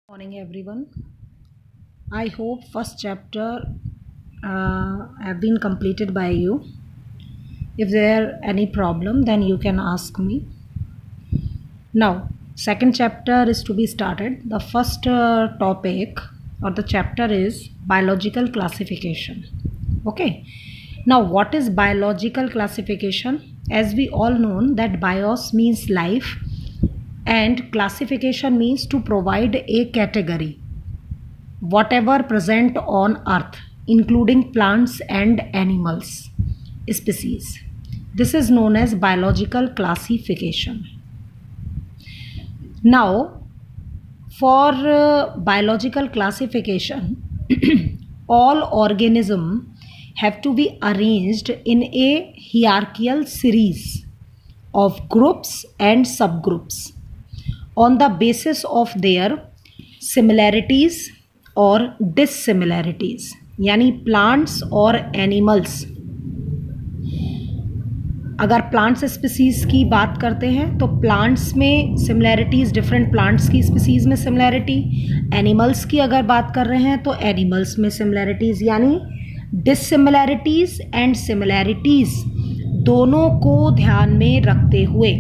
Morning everyone. I hope first chapter have been completed by you. If there any problem then you can ask me. Now second chapter is to be started. The first topic or the chapter is biological classification. Okay. Now what is biological classification? As we all know that bios means life and classification means to provide a category whatever present on earth including plants and animals species. This is known as biological classification. Now for biological classification all organisms have to be arranged in a hierarchical series of groups and subgroups on the basis of their similarities और डिससिमिलैरिटीज़. यानी plants और animals, अगर plants species की बात करते हैं तो plants में सिमिलैरिटीज़, डिफरेंट प्लांट्स की स्पीसीज़ में सिमिलैरिटी. एनिमल्स की अगर बात कर रहे हैं तो एनिमल्स में सिमिलैरिटीज़. यानी डिससिमिलैरिटीज़ एंड सिमिलैरिटीज़ दोनों को ध्यान में रखते हुए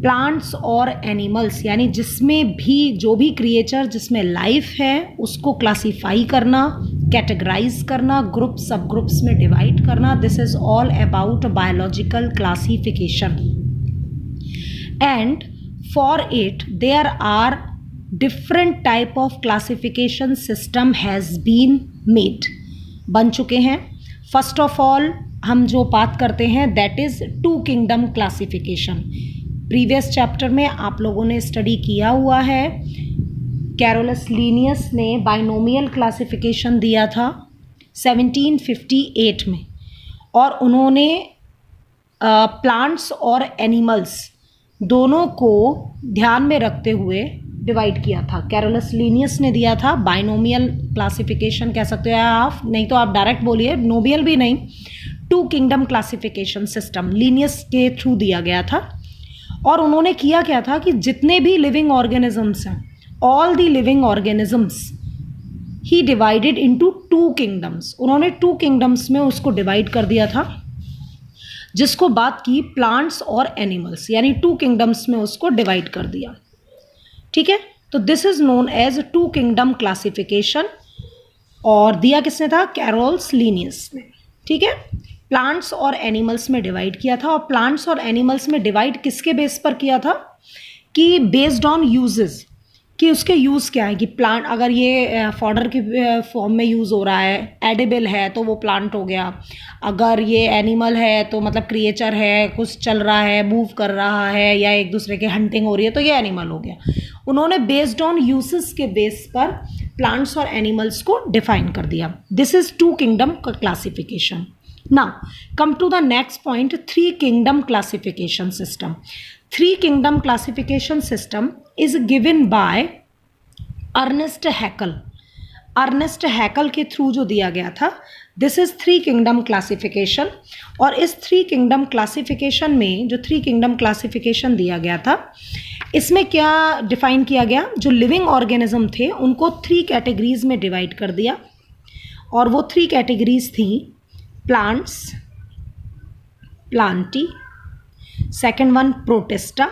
प्लांट्स और एनिमल्स यानी जिसमें भी जो भी क्रिएचर जिसमें लाइफ है उसको क्लासीफाई करना, कैटेगराइज करना, ग्रुप सब ग्रुप्स में डिवाइड करना. This is all about biological classification. And for it there are different type of classification system has been made, बन चुके हैं. फर्स्ट ऑफ ऑल हम जो बात करते हैं that is two kingdom classification. Previous chapter में आप लोगों ने स्टडी किया हुआ है. कैरोलस लीनियस ने बाइनोमियल क्लासिफिकेशन दिया था 1758 में और उन्होंने प्लांट्स और एनिमल्स दोनों को ध्यान में रखते हुए डिवाइड किया था. कैरोलस लीनियस ने दिया था बाइनोमियल क्लासिफिकेशन, कह सकते हो आप, नहीं तो आप डायरेक्ट बोलिए, नोबियल भी नहीं, two kingdom classification system Linnaeus के थ्रू दिया गया था. और उन्होंने किया क्या था कि जितने भी लिविंग ऑर्गेनिजम्स हैं, all the living organisms he divided into two kingdoms. उन्होंने टू किंगडम्स में उसको डिवाइड कर दिया था, जिसको बात की प्लांट्स और एनिमल्स, यानी टू किंगडम्स में उसको डिवाइड कर दिया. ठीक है, तो this is known as two kingdom classification. और दिया किसने था? कैरोलस लीनियस ने. ठीक है, प्लांट्स और एनिमल्स में डिवाइड किया था. और प्लांट्स और एनिमल्स में डिवाइड किसके बेस पर किया था? कि बेस्ड ऑन यूजेस, कि उसके यूज़ क्या है. कि प्लांट अगर ये फॉडर के फॉर्म में यूज़ हो रहा है, एडिबल है, तो वो प्लांट हो गया. अगर ये एनिमल है तो मतलब क्रिएचर है, कुछ चल रहा है, मूव कर रहा है, या एक दूसरे के हंटिंग हो रही है, तो ये एनिमल हो गया. उन्होंने बेस्ड ऑन यूसेस के बेस पर प्लांट्स और एनिमल्स को डिफाइन कर दिया. This is two kingdom classification. Now, come to the next point, three kingdom classification system. Three kingdom classification system is given by Ernest Haeckel. Ernest Haeckel के through जो दिया गया था, this is three kingdom classification. और इस three kingdom classification में जो three kingdom classification दिया गया था, इसमें क्या डिफाइन किया गया? जो लिविंग ऑर्गेनिज्म थे उनको थ्री कैटेगरीज में डिवाइड कर दिया. और वो थ्री कैटेगरीज थी plants, Plantae, second one protista,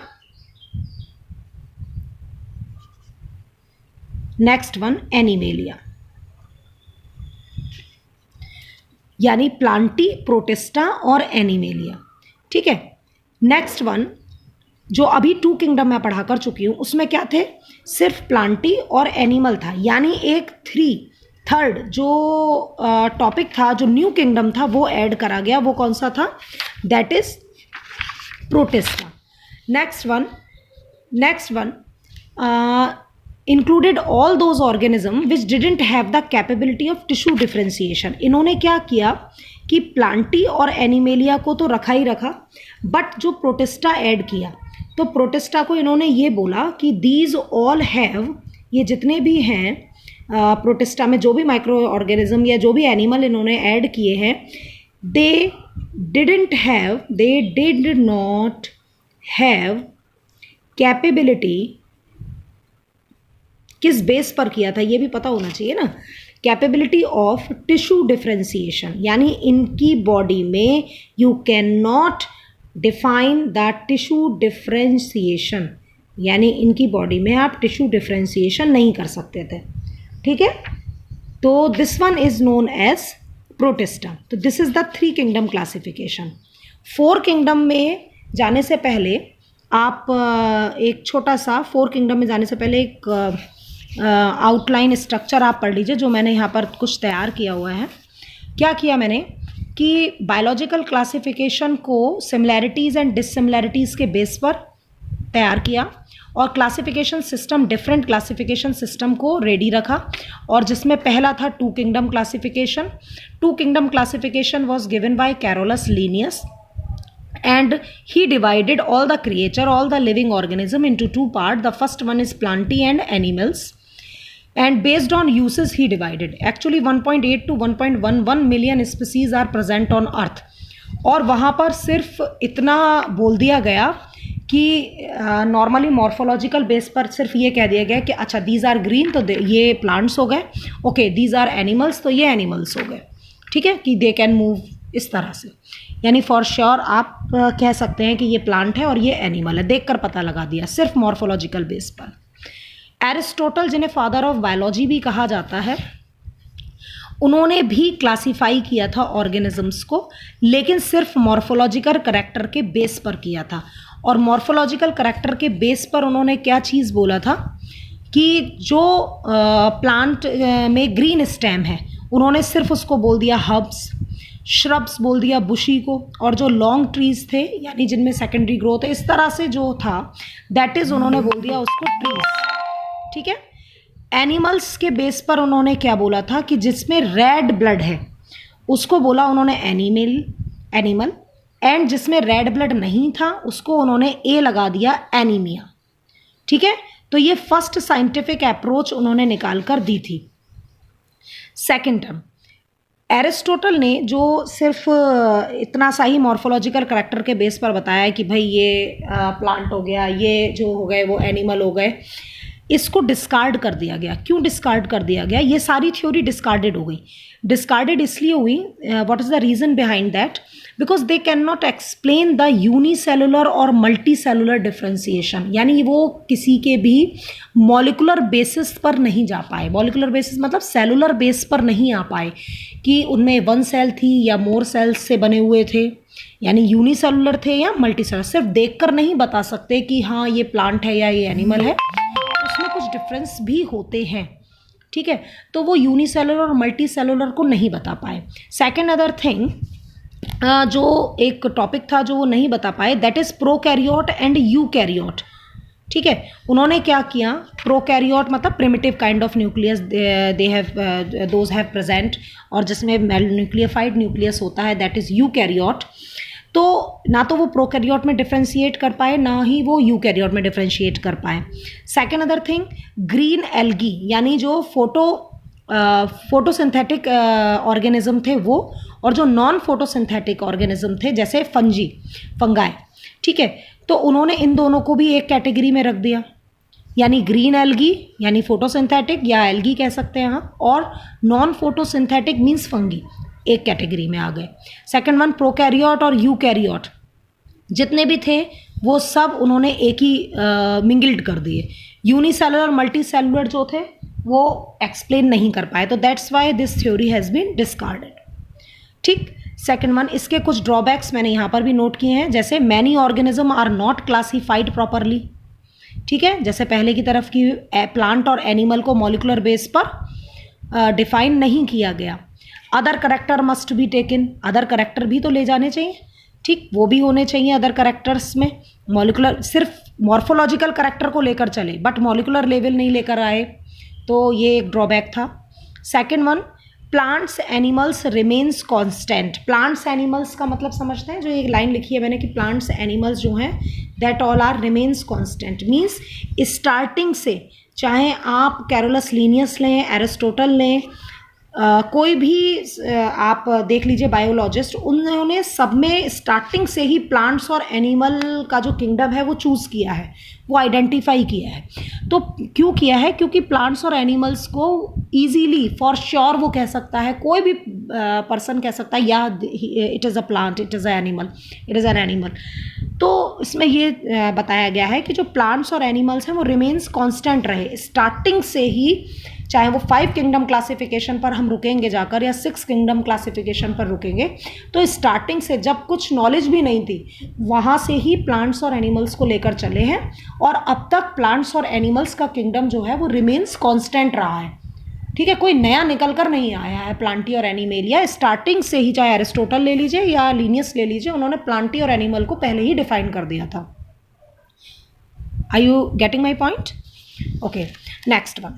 next one animalia. यानी प्लांटी, प्रोटिस्टा और एनिमेलिया. ठीक है, नेक्स्ट वन जो अभी टू किंगडम में पढ़ा कर चुकी हूं उसमें क्या थे? सिर्फ प्लांटी और एनिमल था. यानी एक थर्ड जो टॉपिक था, जो न्यू किंगडम था, वो ऐड करा गया. वो कौन सा था? That is protista. Next one included all those organism which didn't have the capability of tissue differentiation. इन्होंने क्या किया कि प्लांटी और एनिमेलिया को तो रखा ही रखा, बट जो प्रोटिस्टा ऐड किया, तो प्रोटिस्टा को इन्होंने ये बोला कि दीज ऑल हैव, ये जितने भी हैं प्रोटिस्टा में जो भी माइक्रो ऑर्गेनिज्म या जो भी एनिमल इन्होंने ऐड किए हैं, they did not have capability किस बेस पर किया था ये भी पता होना चाहिए ना। कैपेबिलिटी ऑफ टिश्यू डिफ्रेंसिएशन, यानी इनकी बॉडी में you can not define the tissue differentiation, यानी इनकी बॉडी में आप टिश्यू डिफ्रेंसिएशन नहीं कर सकते थे, ठीक है। तो this one is known as Protista. तो this is the 3 kingdom classification. 4 kingdom में जाने से पहले आप एक छोटा सा 4 किंगडम में जाने से पहले एक आउटलाइन स्ट्रक्चर आप पढ़ लीजिए, जो मैंने यहाँ पर कुछ तैयार किया हुआ है। क्या किया मैंने कि बायोलॉजिकल क्लासिफिकेशन को सिमिलैरिटीज़ एंड डिससिमिलैरिटीज़ के बेस पर तैयार किया, और classification system, different classification system को रेडी रखा, और जिसमें पहला था 2 kingdom classification. 2 kingdom classification was given by Carolus Linnaeus, and he divided all the creature, all the living organism into 2 parts. The first one is plantae and animals, and based on uses he divided. Actually 1.8 to 1.11 million species are present on earth, और वहाँ पर सिर्फ इतना बोल दिया गया कि normally morphological base पर सिर्फ ये कह दिया गया कि अच्छा दीज आर ग्रीन तो ये प्लांट्स हो गए, ओके दीज आर एनिमल्स तो ये एनिमल्स हो गए, ठीक है, कि दे कैन मूव इस तरह से। यानी फॉर श्योर आप कह सकते हैं कि ये प्लांट है और ये एनिमल है, देखकर पता लगा दिया सिर्फ मॉर्फोलॉजिकल बेस पर। एरिस्टोटल, जिन्हें फादर ऑफ बायोलॉजी भी कहा जाता है, उन्होंने भी क्लासिफाई किया था ऑर्गेनिजम्स को, लेकिन सिर्फ मॉर्फोलॉजिकल करैक्टर के बेस पर किया था। और मॉर्फोलॉजिकल करैक्टर के बेस पर उन्होंने क्या चीज़ बोला था कि जो प्लांट में ग्रीन स्टेम है उन्होंने सिर्फ उसको बोल दिया हर्ब्स, श्रब्स बोल दिया बुशी को, और जो लॉन्ग ट्रीज थे यानी जिनमें सेकेंडरी ग्रोथ है इस तरह से जो था दैट इज उन्होंने बोल दिया उसको ट्रीज, ठीक है। एनिमल्स के बेस पर उन्होंने क्या बोला था कि जिसमें रेड ब्लड है उसको बोला उन्होंने एनिमल, एंड जिसमें रेड ब्लड नहीं था उसको उन्होंने ए लगा दिया एनीमिया, ठीक है। तो ये फर्स्ट साइंटिफिक अप्रोच उन्होंने निकाल कर दी थी। सेकेंड टर्म, एरिस्टोटल ने जो सिर्फ इतना सा ही मॉर्फोलॉजिकल करैक्टर के बेस पर बताया कि भाई ये प्लांट हो गया, ये जो हो गए वो एनिमल हो गए, इसको डिस्कार्ड कर दिया गया। क्यों डिस्कार्ड कर दिया गया? ये सारी थ्योरी डिस्कार्डेड हो गई। डिस्कार्डेड इसलिए हुई, what is the reason behind that? Because they can not explain the unicellular और मल्टी सेलुलर डिफ्रेंसिएशन, यानी वो किसी के भी मॉलिकुलर बेसिस पर नहीं जा पाए। मॉलिकुलर बेसिस मतलब सेलुलर बेस पर नहीं आ पाए कि उनमें 1 सेल थी या मोर सेल्स से बने हुए थे, यानी यूनिसेलुलर थे या मल्टी सेलुलर। सिर्फ देखकर नहीं बता सकते कि हाँ ये प्लांट है या ये एनिमल है, उसमें कुछ डिफरेंस भी होते हैं, ठीक है। तो वो यूनिसेलुलर और मल्टी सेलुलर को नहीं बता पाए। सेकेंड अदर थिंग, जो एक टॉपिक था जो वो नहीं बता पाए, that is prokaryote and eukaryote, ठीक है। उन्होंने क्या किया, प्रोकैरियोट मतलब primitive kind of nucleus they have those have present, और जिसमें न्यूक्लियफाइड न्यूक्लियस होता है दैट इज़ यूकैरियोट। तो ना तो वो प्रोकैरियोट में डिफ्रेंशिएट कर पाए, ना ही वो यूकैरियोट में डिफ्रेंशिएट कर पाए। Second other thing, green algae यानी जो फोटोसिंथेटिक ऑर्गेनिज्म थे वो, और जो नॉन फोटोसिंथेटिक ऑर्गेनिज्म थे जैसे फंगाई, ठीक है। तो उन्होंने इन दोनों को भी एक कैटेगरी में रख दिया, यानी ग्रीन एल्गी यानी फोटोसिंथेटिक या एल्गी कह सकते हैं हम, और नॉन फोटोसिंथेटिक मीन्स फंगी, एक कैटेगरी में आ गए। सेकंड वन, प्रोकैरियोट और यूकैरियोट जितने भी थे वो सब उन्होंने एक ही मिंगल्ड कर दिए। यूनिसेलुलर मल्टी सेलुलर जो थे वो एक्सप्लेन नहीं कर पाए, तो that's why this theory has been discarded, ठीक। सेकंड वन, इसके कुछ ड्रॉबैक्स मैंने यहाँ पर भी नोट किए हैं, जैसे many organism are not classified properly, ठीक है। जैसे पहले की तरफ की प्लांट और एनिमल को मॉलिकुलर बेस पर डिफाइन नहीं किया गया। Other character must be taken, other character भी तो ले जाने चाहिए, ठीक, वो भी होने चाहिए अदर करेक्टर्स में। मॉलिकुलर सिर्फ मॉर्फोलॉजिकल करेक्टर को लेकर चले बट मॉलिकुलर लेवल नहीं लेकर आए, तो ये एक ड्रॉबैक था। Second one, plants animals remains constant. Plants animals का मतलब समझते हैं, जो एक लाइन लिखी है मैंने कि प्लांट्स एनिमल्स जो हैं that all are remains constant, means starting से, चाहे आप कैरोलस लीनियस लें, एरिस्टोटल लें, कोई भी आप देख लीजिए बायोलॉजिस्ट, उन्होंने सब में स्टार्टिंग से ही प्लांट्स और एनिमल का जो किंगडम है वो चूज़ किया है, वो आइडेंटिफाई किया है। तो क्यों किया है? क्योंकि प्लांट्स और एनिमल्स को इजीली फॉर श्योर वो कह सकता है, कोई भी पर्सन कह सकता है या it is a plant, it is a animal, it is an animal. तो इसमें ये बताया गया है कि जो प्लांट्स और एनिमल्स हैं वो रिमेन्स कांस्टेंट रहे स्टार्टिंग से ही, चाहे वो 5 किंगडम क्लासिफिकेशन पर हम रुकेंगे जाकर या 6 किंगडम क्लासिफिकेशन पर रुकेंगे, तो स्टार्टिंग से जब कुछ नॉलेज भी नहीं थी वहाँ से ही प्लांट्स और एनिमल्स को लेकर चले हैं, और अब तक प्लांट्स और एनिमल्स का किंगडम जो है वो रिमेन्स कांस्टेंट रहा है। ठीक है, कोई नया निकल कर नहीं आया है प्लांटी और एनिमेलिया। स्टार्टिंग से ही, चाहे एरिस्टोटल ले लीजिए या लीनियस ले लीजिए, उन्होंने प्लांटी और एनिमल को पहले ही डिफाइन कर दिया था। Are you getting my point? Okay, next one.